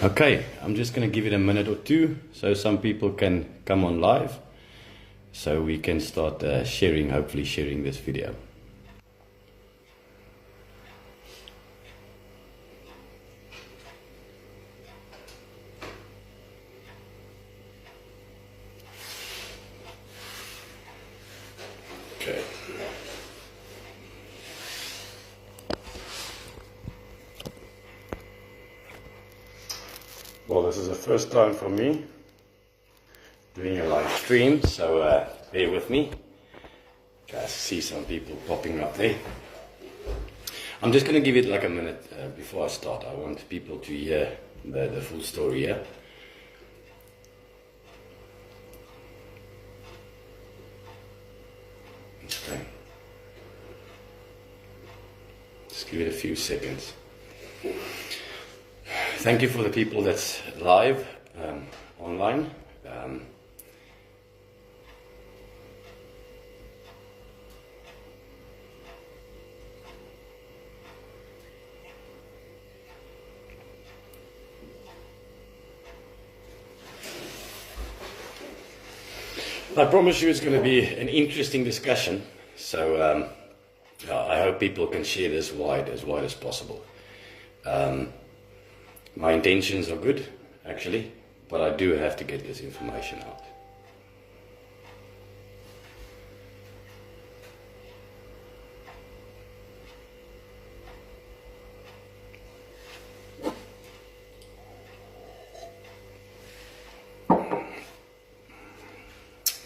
Okay, I'm just going to give it a minute or two so some people can come on live so we can start hopefully sharing this video. Okay. Well, this is the first time for me doing a live stream, so bear with me. I see some people popping up there. I'm just going to give it like a minute before I start. I want people to hear the full story here. Okay. Just give it a few seconds. Thank you for the people that's live online. I promise you it's going to be an interesting discussion, so I hope people can share this wide as possible. My intentions are good, actually, but I do have to get this information out.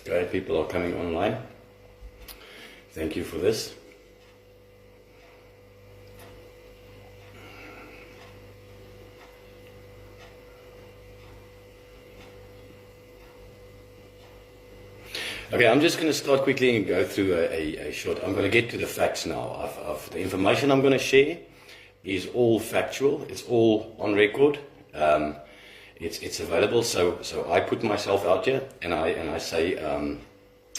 Okay, people are coming online. Thank you for this. Okay, I'm just going to start quickly and go through a short. I'm going to get to the facts now. The information I'm going to share is all factual. It's all on record. It's available. So I put myself out here, and I say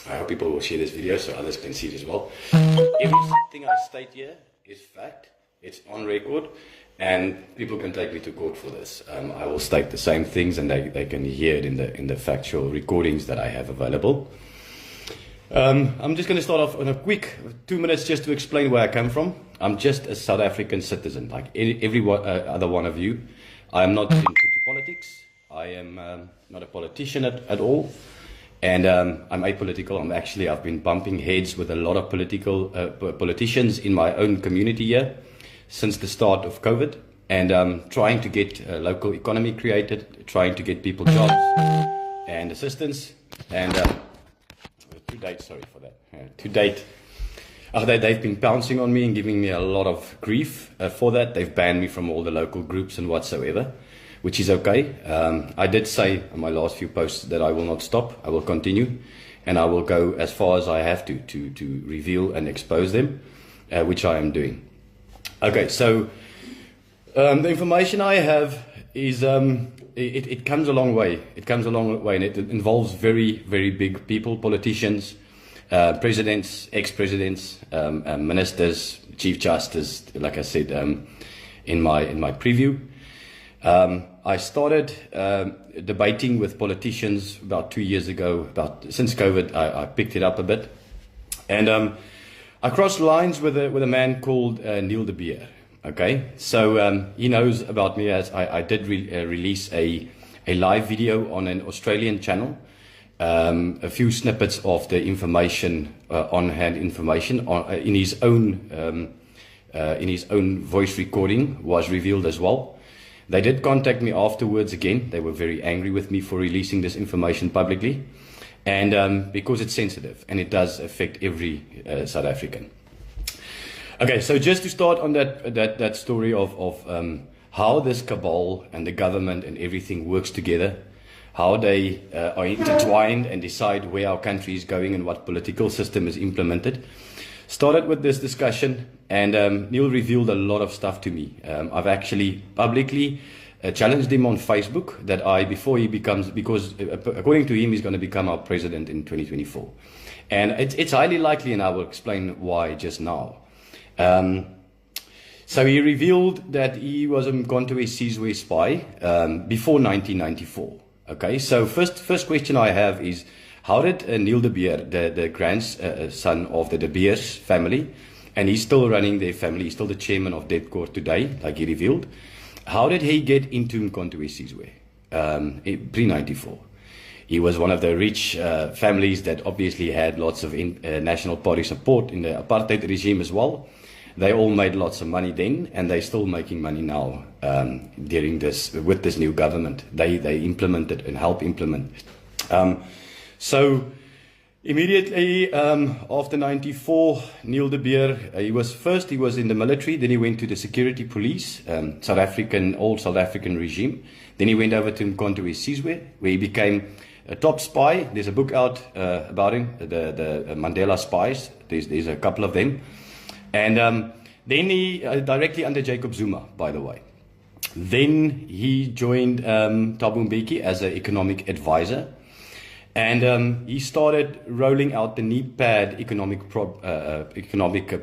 I hope people will share this video so others can see it as well. Everything I state here is fact. It's on record, and people can take me to court for this. I will state the same things, and they can hear it in the factual recordings that I have available. I'm just going to start off on a quick 2 minutes just to explain where I come from. I'm just a South African citizen, like every other one of you. I am not into politics. I am not a politician at all, and I'm apolitical. I've been bumping heads with a lot of politicians in my own community here since the start of COVID, and trying to get a local economy created, trying to get people jobs and assistance, and to date, sorry for that. To date, they've been pouncing on me and giving me a lot of grief for that. They've banned me from all the local groups and whatsoever, which is okay. I did say on my last few posts that I will not stop. I will continue, and I will go as far as I have to reveal and expose them, which I am doing. Okay, so the information I have is it comes a long way. It comes a long way, and it involves very, very big people, politicians, presidents, ex-presidents, ministers, chief justice. Like I said in my preview, I started debating with politicians about 2 years ago. Since COVID, I picked it up a bit, and I crossed lines with a man called Neil de Beer. Okay, so he knows about me as I did release a live video on an Australian channel. A few snippets of the information, on-hand information, in his own voice recording was revealed as well. They did contact me afterwards again. They were very angry with me for releasing this information publicly, and because it's sensitive and it does affect every South African. Okay, so just to start on that story of how this cabal and the government and everything works together, how they are intertwined and decide where our country is going and what political system is implemented. Started with this discussion, and Neil revealed a lot of stuff to me. I've actually publicly challenged him on Facebook that because according to him, he's going to become our president in 2024. And it's highly likely, and I will explain why just now. So he revealed that he was a Mkhonto Sizwe spy before 1994. Okay, so first question I have is, how did Neil de Beer, the grandson of the De Beers family, and he's still running their family, he's still the chairman of Debtcorp today, like he revealed, how did he get into Mkhonto Sizwe pre-94? He was one of the rich families that obviously had lots of National Party support in the apartheid regime as well. They all made lots of money then, and they're still making money now during this, with this new government. They implemented and help implement. So immediately after 94, Neil de Beer, he was in the military, then he went to the security police, old South African regime. Then he went over to Mkhonto Sizwe, where he became a top spy. There's a book out about him, the Mandela Spies. There's a couple of them. And then he, directly under Jacob Zuma, by the way. Then he joined Thabo Mbeki as an economic advisor. And he started rolling out the NEPAD economic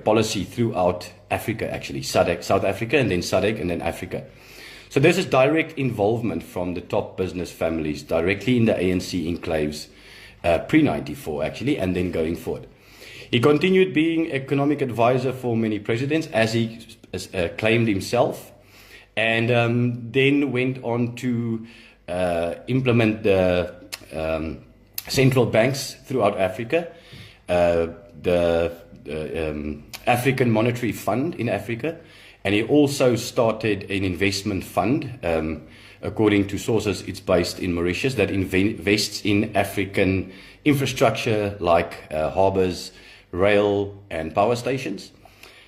policy throughout Africa, actually. South Africa, and then SADC, and then Africa. So this is direct involvement from the top business families directly in the ANC enclaves pre-94, actually, and then going forward. He continued being economic advisor for many presidents, as he claimed himself, and then went on to implement the central banks throughout Africa, the African Monetary Fund in Africa, and he also started an investment fund. According to sources, it's based in Mauritius, that invests in African infrastructure like harbors, rail and power stations.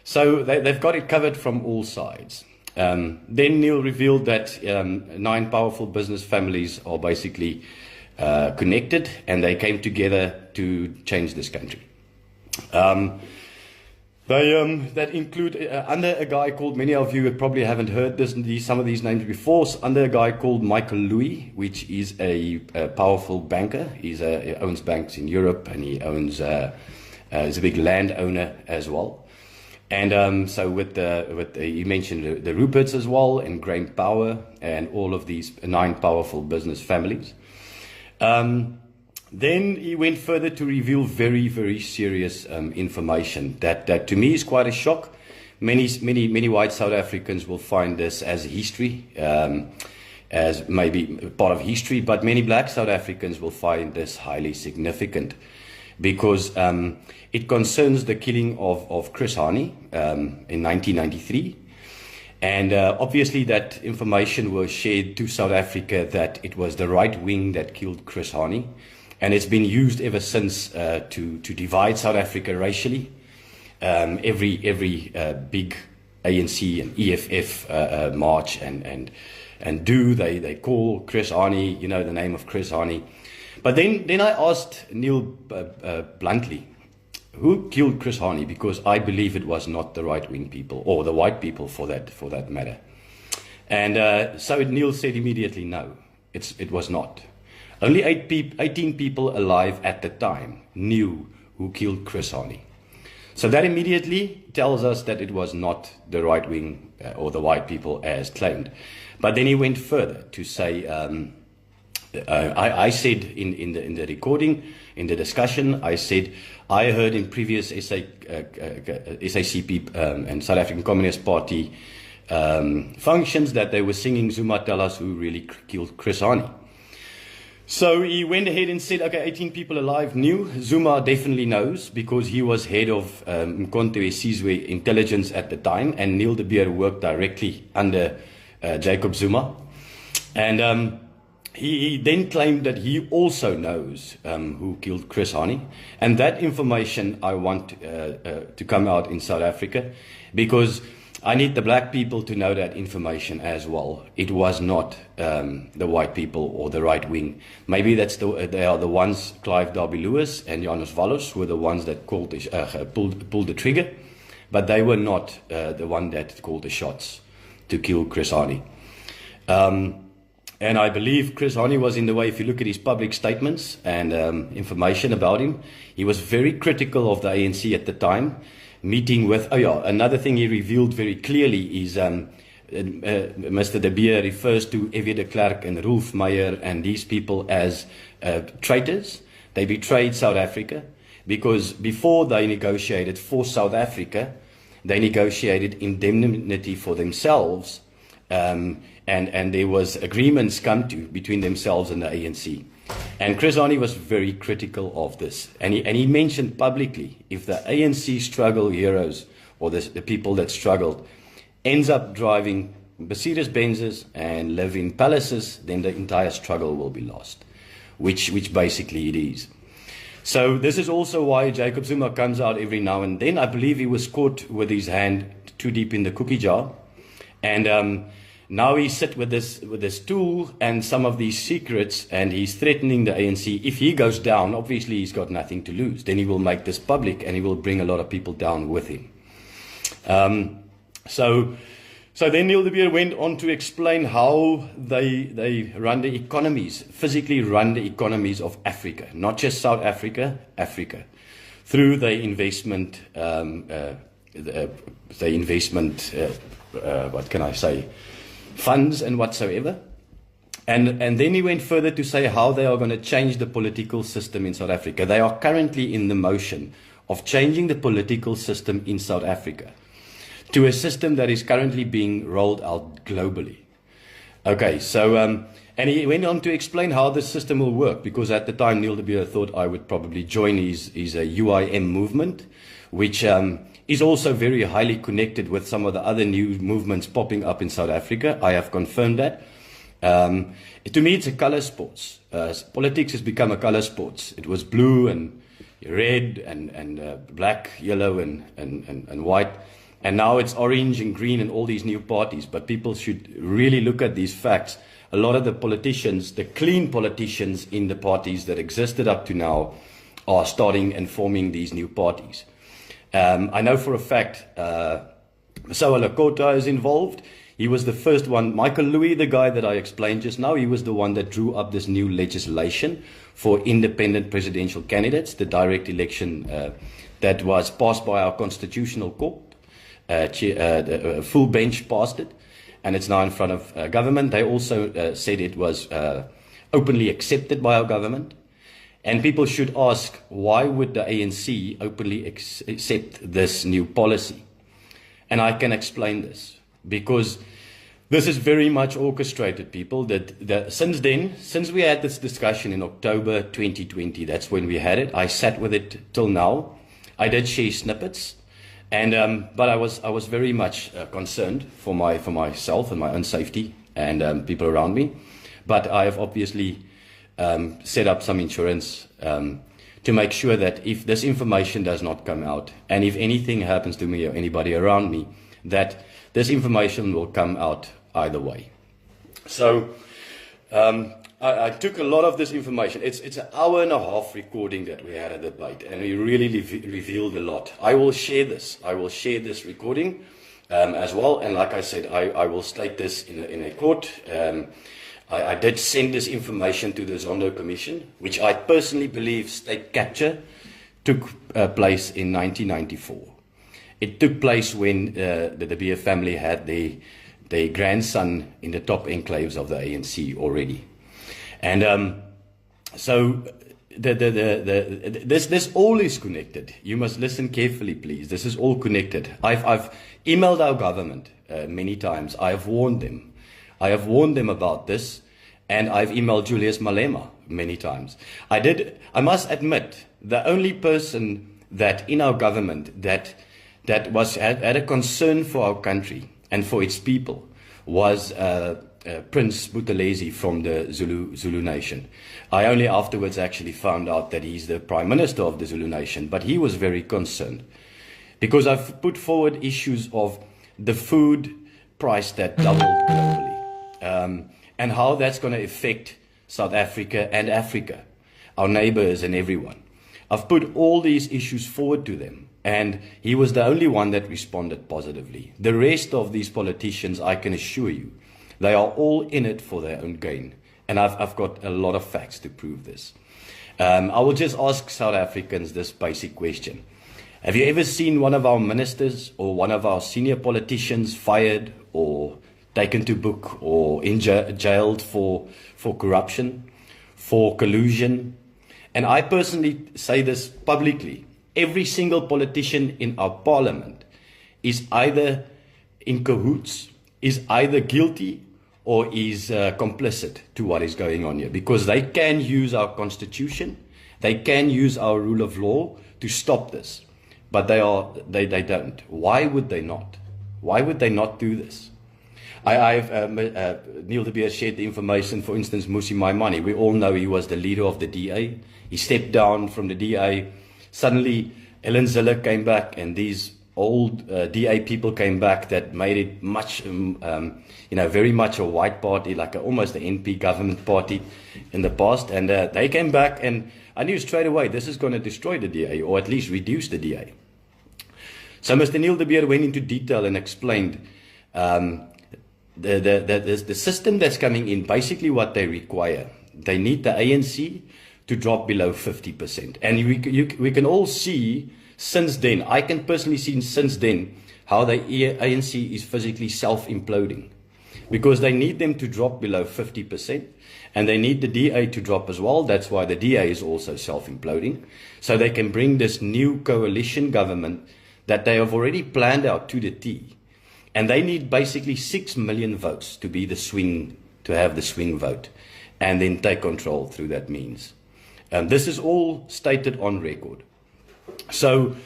So they've got it covered from all sides. Then Neil revealed that 9 powerful business families are basically connected, and they came together to change this country. That include under a guy called, many of you probably haven't heard some of these names before, under a guy called Michael Louis, which is a powerful banker. He owns banks in Europe, and he owns is a big landowner as well. And so you mentioned the Ruperts as well, and Graham Power, and all of these 9 powerful business families. Then he went further to reveal very, very serious information that to me is quite a shock. Many white South Africans will find this as history, as maybe part of history, but many black South Africans will find this highly significant, because it concerns the killing of Chris Hani in 1993. And obviously that information was shared to South Africa that it was the right wing that killed Chris Hani. And it's been used ever since to divide South Africa racially. Every big ANC and EFF march and they call Chris Hani, the name of Chris Hani. But then I asked Neil bluntly, who killed Chris Hani? Because I believe it was not the right-wing people, or the white people for that matter. And so Neil said immediately, no, it was not. Only 18 people alive at the time knew who killed Chris Hani. So that immediately tells us that it was not the right wing or the white people as claimed. But then he went further to say, I said in the recording, in the discussion, I said, I heard in previous SACP and South African Communist Party functions that they were singing Zuma tell us who really killed Chris Hani. So he went ahead and said, okay, 18 people alive knew. Zuma definitely knows, because he was head of Mkhonto Sizwe intelligence at the time, and Neil de Beer worked directly under Jacob Zuma. And he then claimed that he also knows who killed Chris Hani. And that information I want to come out in South Africa, because I need the black people to know that information as well. It was not the white people or the right wing. Maybe they are the ones, Clive Derby-Lewis and Janus Wallers were the ones that pulled the trigger, but they were not the one that called the shots to kill Chris Hani. And I believe Chris Hani was in the way. If you look at his public statements and information about him, he was very critical of the ANC at the time. meeting with, another thing he revealed very clearly is Mr. De Beer refers to Evie de Klerk and Rolf Meyer and these people as traitors. They betrayed South Africa because before they negotiated for South Africa, they negotiated indemnity for themselves, and there was agreements come to between themselves and the ANC. And Chris Hani was very critical of this, and he mentioned publicly, if the ANC struggle heroes or the people that struggled ends up driving Mercedes Benzes and live in palaces, then the entire struggle will be lost, which basically it is. So this is also why Jacob Zuma comes out every now and then. I believe he was caught with his hand too deep in the cookie jar, and now he sits with this tool and some of these secrets, and he's threatening the ANC. If he goes down, obviously he's got nothing to lose. Then he will make this public, and he will bring a lot of people down with him. So then Neil de Beer went on to explain how they run the economies, physically run the economies of Africa, not just South Africa, Africa, through the investment, what can I say, funds and whatsoever. And then he went further to say how they are going to change the political system in South Africa. They are currently in the motion of changing the political system in South Africa to a system that is currently being rolled out globally. Okay, so, and he went on to explain how this system will work, because at the time Neil de Beer thought I would probably join his UIM movement, which is also very highly connected with some of the other new movements popping up in South Africa. I have confirmed that. To me, it's a color sports. Politics has become a color sports. It was blue and red and black, yellow and white. And now it's orange and green and all these new parties. But people should really look at these facts. A lot of the politicians, the clean politicians in the parties that existed up to now, are starting and forming these new parties. I know for a fact Masawa Lakota is involved. He was the first one. Michael Louis, the guy that I explained just now, he was the one that drew up this new legislation for independent presidential candidates, the direct election that was passed by our constitutional court. The full bench passed it, and it's now in front of government. They also said it was openly accepted by our government. And people should ask, why would the ANC openly accept this new policy? And I can explain this, because this is very much orchestrated, people. Since we had this discussion in October 2020, that's when we had it. I sat with it till now. I did share snippets. And but I was very much concerned for myself and my own safety and people around me. But I have obviously set up some insurance to make sure that if this information does not come out, and if anything happens to me or anybody around me, that this information will come out either way. So I took a lot of this information. It's an hour and a half recording that we had a debate, and we really revealed a lot. I will share this. I will share this recording as well. And like I said, I will state this in a court. I did send this information to the Zondo Commission, which I personally believe state capture took place in 1994. It took place when the De Beer family had their grandson in the top enclaves of the ANC already. And so this all is connected. You must listen carefully, please. This is all connected. I've emailed our government many times. I have warned them. I have warned them about this, and I've emailed Julius Malema many times. I must admit, the only person that in our government that had a concern for our country and for its people was Prince Buthelezi from the Zulu Nation. I only afterwards actually found out that he's the Prime Minister of the Zulu Nation, but he was very concerned because I've put forward issues of the food price that doubled globally, and how that's going to affect South Africa and Africa, our neighbors and everyone. I've put all these issues forward to them, and he was the only one that responded positively. The rest of these politicians, I can assure you, they are all in it for their own gain. And I've got a lot of facts to prove this. I will just ask South Africans this basic question. Have you ever seen one of our ministers or one of our senior politicians fired or taken to book or jailed for corruption, for collusion? And I personally say this publicly. Every single politician in our parliament is either in cahoots, is either guilty or is complicit to what is going on here, because they can use our constitution, they can use our rule of law to stop this, but they don't. Why would they not? Why would they not do this? Neil de Beer shared the information, for instance, Musi Maimane. We all know he was the leader of the DA. He stepped down from the DA. Suddenly, Ellen Zille came back, and these old DA people came back that made it much, very much a white party, like almost the NP government party in the past. And they came back, and I knew straight away this is going to destroy the DA, or at least reduce the DA. So Mr. Neil de Beer went into detail and explained the system that's coming in, basically what they require. They need the ANC to drop below 50%. And we can all see since then, I can personally see since then, how the ANC is physically self-imploding. Because they need them to drop below 50%, and they need the DA to drop as well. That's why the DA is also self-imploding. So they can bring this new coalition government that they have already planned out to the T. And they need basically 6 million votes to be the swing, to have the swing vote, and then take control through that means. This is all stated on record. So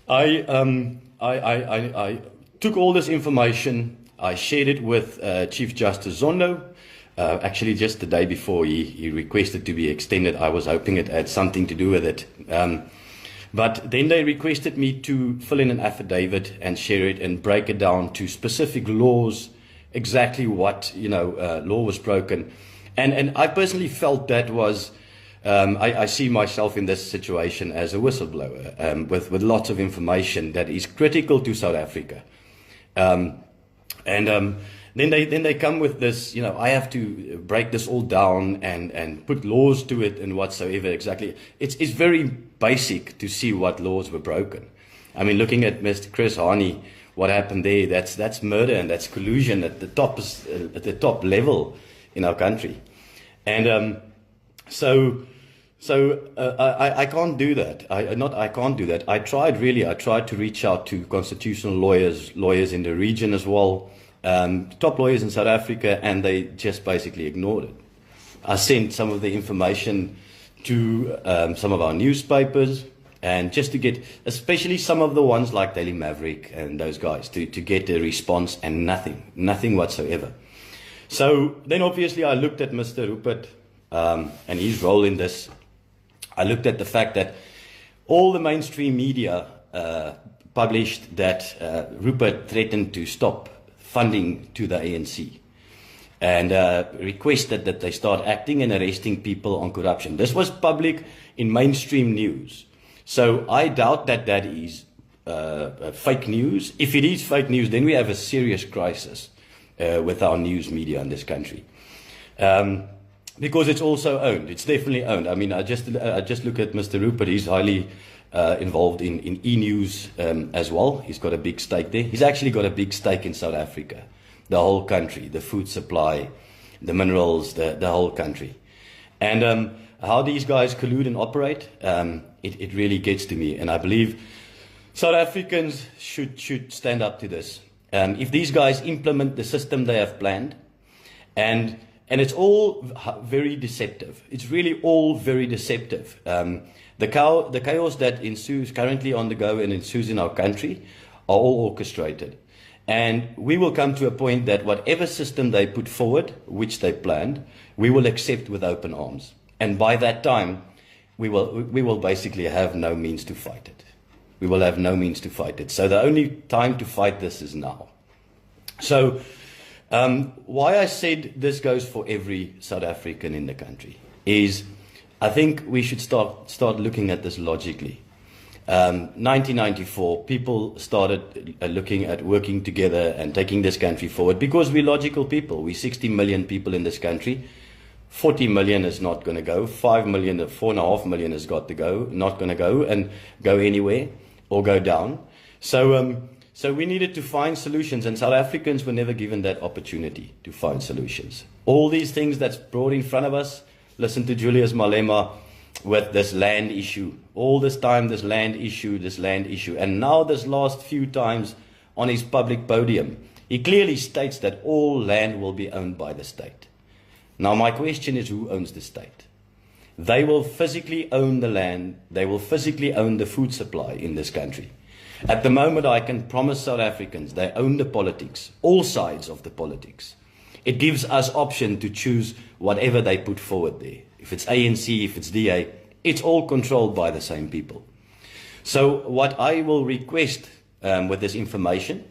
I took all this information, I shared it with Chief Justice Zondo. Actually, just the day before he requested to be extended, I was hoping it had something to do with it. But then they requested me to fill in an affidavit and share it and break it down to specific laws, exactly what law was broken. And I personally felt that was, I see myself in this situation as a whistleblower with lots of information that is critical to South Africa. Then they come with this, I have to break this all down and put laws to it and whatsoever exactly. It's very basic to see what laws were broken. I mean, looking at Mr. Chris Hani, what happened there, that's murder and that's collusion at the top level in our country. And I can't do that. I can't do that. I tried to reach out to constitutional lawyers in the region as well, top lawyers in South Africa, and they just basically ignored it. I sent some of the information to some of our newspapers, and just to get, especially some of the ones like Daily Maverick and those guys, to get a response, and nothing whatsoever. So then obviously I looked at Mr. Rupert and his role in this. I looked at the fact that all the mainstream media published that Rupert threatened to stop funding to the ANC and requested that they start acting and arresting people on corruption. This was public in mainstream news. So I doubt that that is fake news. If it is fake news, then we have a serious crisis with our news media in this country. Because it's also owned. It's definitely owned. I mean, I just look at Mr. Rupert. He's highly involved in e-news as well. He's got a big stake there. He's actually got a big stake in South Africa, the whole country, the food supply, the minerals, the whole country. And how these guys collude and operate, it really gets to me. And I believe South Africans should stand up to this. If these guys implement the system they have planned, and it's all very deceptive. It's really all very deceptive. The chaos that ensues currently on the go and ensues in our country are all orchestrated. And we will come to a point that whatever system they put forward, which they planned, we will accept with open arms. And by that time, we will basically have no means to fight it. We will have no means to fight it. So the only time to fight this is now. So why I said this goes for every South African in the country is I think we should start looking at this logically. 1994, people started looking at working together and taking this country forward because we're logical people. We're 60 million people in this country. 40 million is not going to go. 5 million, 4.5 million has got to go, not going to go and go anywhere. or go down. So we needed to find solutions, and South Africans were never given that opportunity to find solutions. All these things that's brought in front of us, listen to Julius Malema with this land issue. All this time, this land issue. And now this last few times on his public podium, he clearly states that all land will be owned by the state. Now my question is, who owns the state? They will physically own the land. They will physically own the food supply in this country. At the moment, I can promise South Africans, they own the politics, all sides of the politics. It gives us option to choose whatever they put forward there. If it's ANC, if it's DA, it's all controlled by the same people. So what I will request with this information,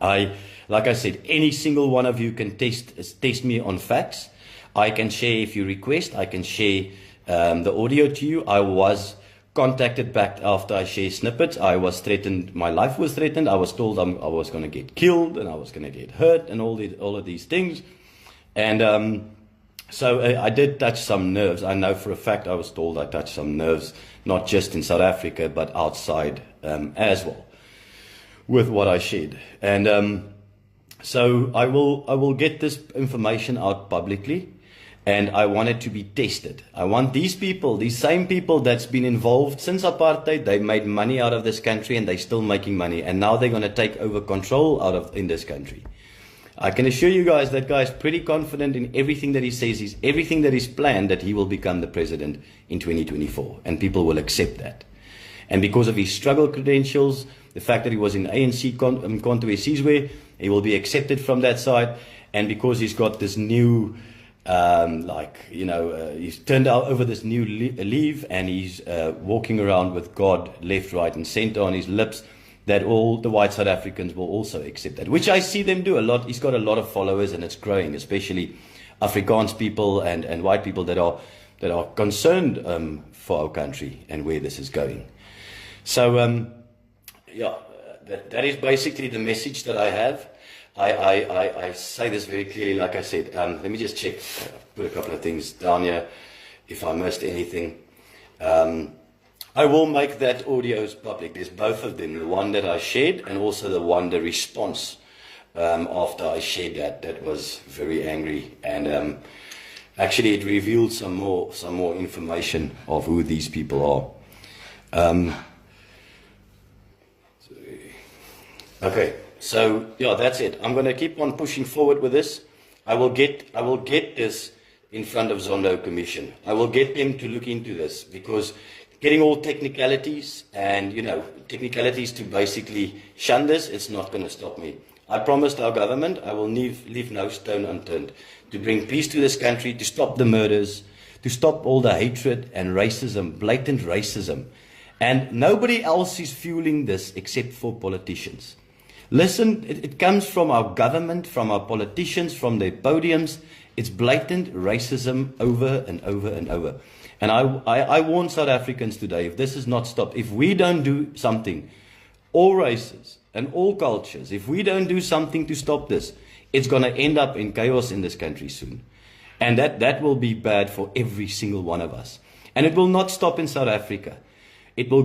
like I said, any single one of you can test me on facts. I can share, if you request, I can share the audio to you. I was contacted back after I shared snippets. I was threatened, my life was threatened. I was told I was going to get killed and I was going to get hurt and all of these things. And so I did touch some nerves. I know for a fact I was told I touched some nerves, not just in South Africa, but outside as well, with what I shared. And so I will get this information out publicly. And I want it to be tested. I want these people, these same people that's been involved since apartheid, they made money out of this country and they're still making money. And now they're going to take over control in this country. I can assure you guys that guy is pretty confident in everything that he says, everything that is planned, that he will become the president in 2024. And people will accept that. And because of his struggle credentials, the fact that he was in ANC Konto Esizwe, he will be accepted from that side. And because he's got this new he's turned out over this new leaf, and he's walking around with God left, right, and center on his lips, that all the white South Africans will also accept that, which I see them do a lot. He's got a lot of followers, and it's growing, especially Afrikaans people and white people that are concerned for our country and where this is going. So that is basically the message that I have. I say this very clearly, like I said. Let me just check, put a couple of things down here, if I missed anything. I will make that audios public. There's both of them, the one that I shared and also the response after I shared that was very angry. And actually it revealed some more information of who these people are. Okay. So yeah, that's it. I'm going to keep on pushing forward with this. I will get this in front of Zondo Commission. I will get them to look into this, because getting all technicalities and technicalities to basically shun this, it's not going to stop me. I promised our government I will leave no stone unturned to bring peace to this country, to stop the murders, to stop all the hatred and racism, blatant racism. And nobody else is fueling this except for politicians. Listen, it comes from our government, from our politicians, from their podiums. It's blatant racism over and over and over. And I warn South Africans today, if this is not stopped, if we don't do something, all races and all cultures, if we don't do something to stop this, it's going to end up in chaos in this country soon. And that will be bad for every single one of us. And it will not stop in South Africa. It will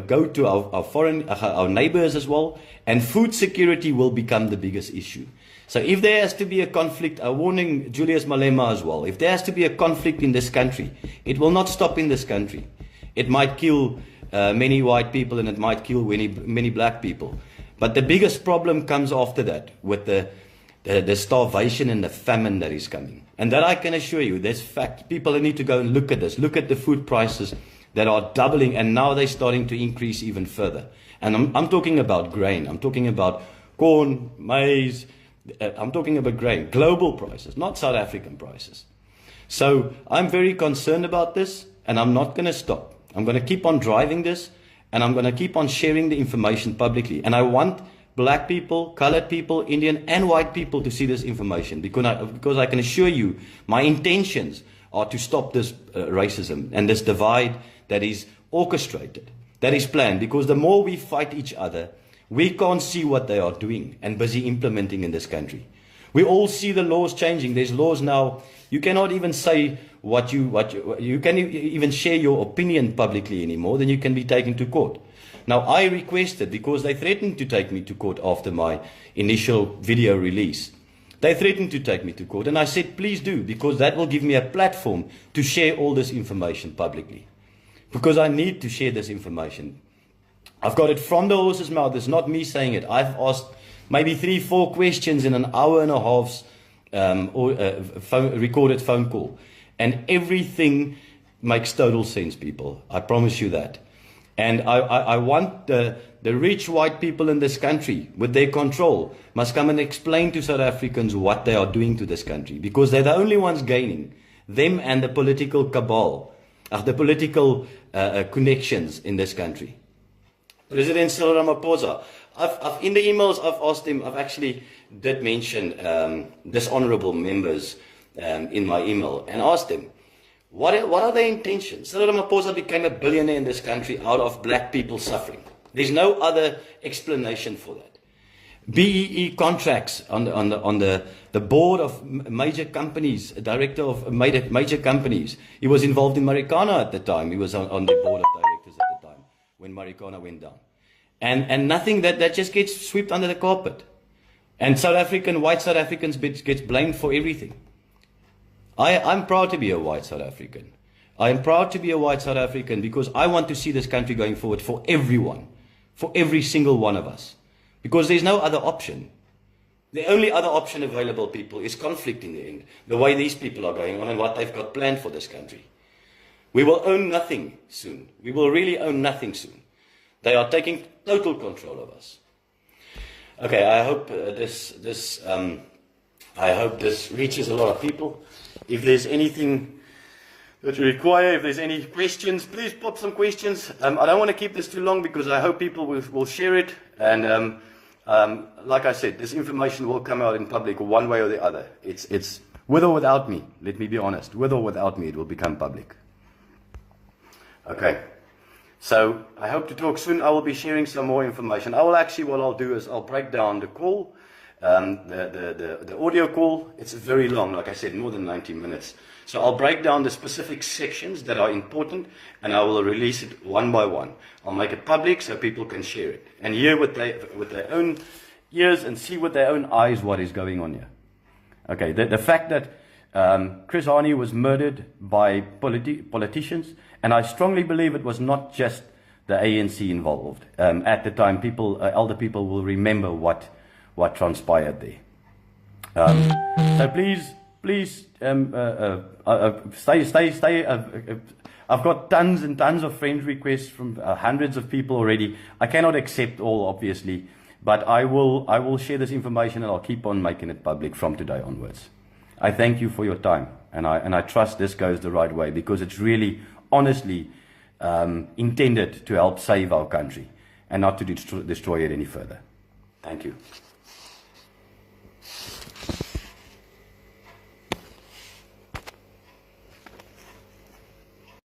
go to our neighbors as well, and food security will become the biggest issue. So if there has to be a conflict, I'm warning Julius Malema as well, if there has to be a conflict in this country, it will not stop in this country. It might kill many white people, and it might kill many black people. But the biggest problem comes after that, with the starvation and the famine that is coming. And that I can assure you, that's fact. People need to go and look at this. Look at the food prices that are doubling, and now they're starting to increase even further. And I'm talking about grain. I'm talking about corn, maize. I'm talking about grain, global prices, not South African prices. So I'm very concerned about this, and I'm not going to stop. I'm going to keep on driving this, and I'm going to keep on sharing the information publicly. And I want black people, colored people, Indian and white people to see this information, because I can assure you my intentions are to stop this racism and this divide that is orchestrated, that is planned. Because the more we fight each other, we can't see what they are doing and busy implementing in this country. We all see the laws changing. There's laws now. You cannot even say you can't even share your opinion publicly anymore. Then you can be taken to court. Now, I requested, because they threatened to take me to court after my initial video release. They threatened to take me to court, and I said, please do, because that will give me a platform to share all this information publicly. Because I need to share this information. I've got it from the horse's mouth. It's not me saying it. I've asked maybe 3-4 questions in an hour and a half's recorded phone call. And everything makes total sense, people. I promise you that. And I want the rich white people in this country, with their control, must come and explain to South Africans what they are doing to this country. Because they're the only ones gaining. Them and the political cabal, the political connections in this country. President Cyril Ramaphosa, in the emails I've asked him, I've actually did mention dishonorable members in my email, and asked them, what are their intentions? Cyril Ramaphosa became a billionaire in this country out of black people suffering. There's no other explanation for that. BEE contracts on the board of major companies, a director of major companies. He was involved in Marikana at the time. He was on the board of directors at the time when Marikana went down. And nothing that just gets swept under the carpet. And white South Africans gets blamed for everything. I'm proud to be a white South African. I am proud to be a white South African because I want to see this country going forward for everyone, for every single one of us. Because there's no other option. The only other option available, people, is conflict in the end. The way these people are going on and what they've got planned for this country. We will own nothing soon. We will really own nothing soon. They are taking total control of us. Okay, I hope this reaches a lot of people. If there's anything that you require, if there's any questions, please pop some questions. I don't want to keep this too long because I hope people will share it. And like I said, this information will come out in public one way or the other. It's with or without me. Let me be honest. With or without me, it will become public. Okay. So I hope to talk soon. I will be sharing some more information. What I'll do is I'll break down the call, the audio call. It's very long, like I said, more than 90 minutes. So I'll break down the specific sections that are important, and I will release it one by one. I'll make it public so people can share it and hear with their own ears and see with their own eyes what is going on here. Okay, the fact that Chris Hani was murdered by politicians, and I strongly believe it was not just the ANC involved. At the time, elder people will remember what transpired there. So please stay. I've got tons and tons of friend requests from hundreds of people already. I cannot accept all, obviously, but I will share this information and I'll keep on making it public from today onwards. I thank you for your time, and I trust this goes the right way because it's really, honestly, intended to help save our country and not to destroy it any further. Thank you.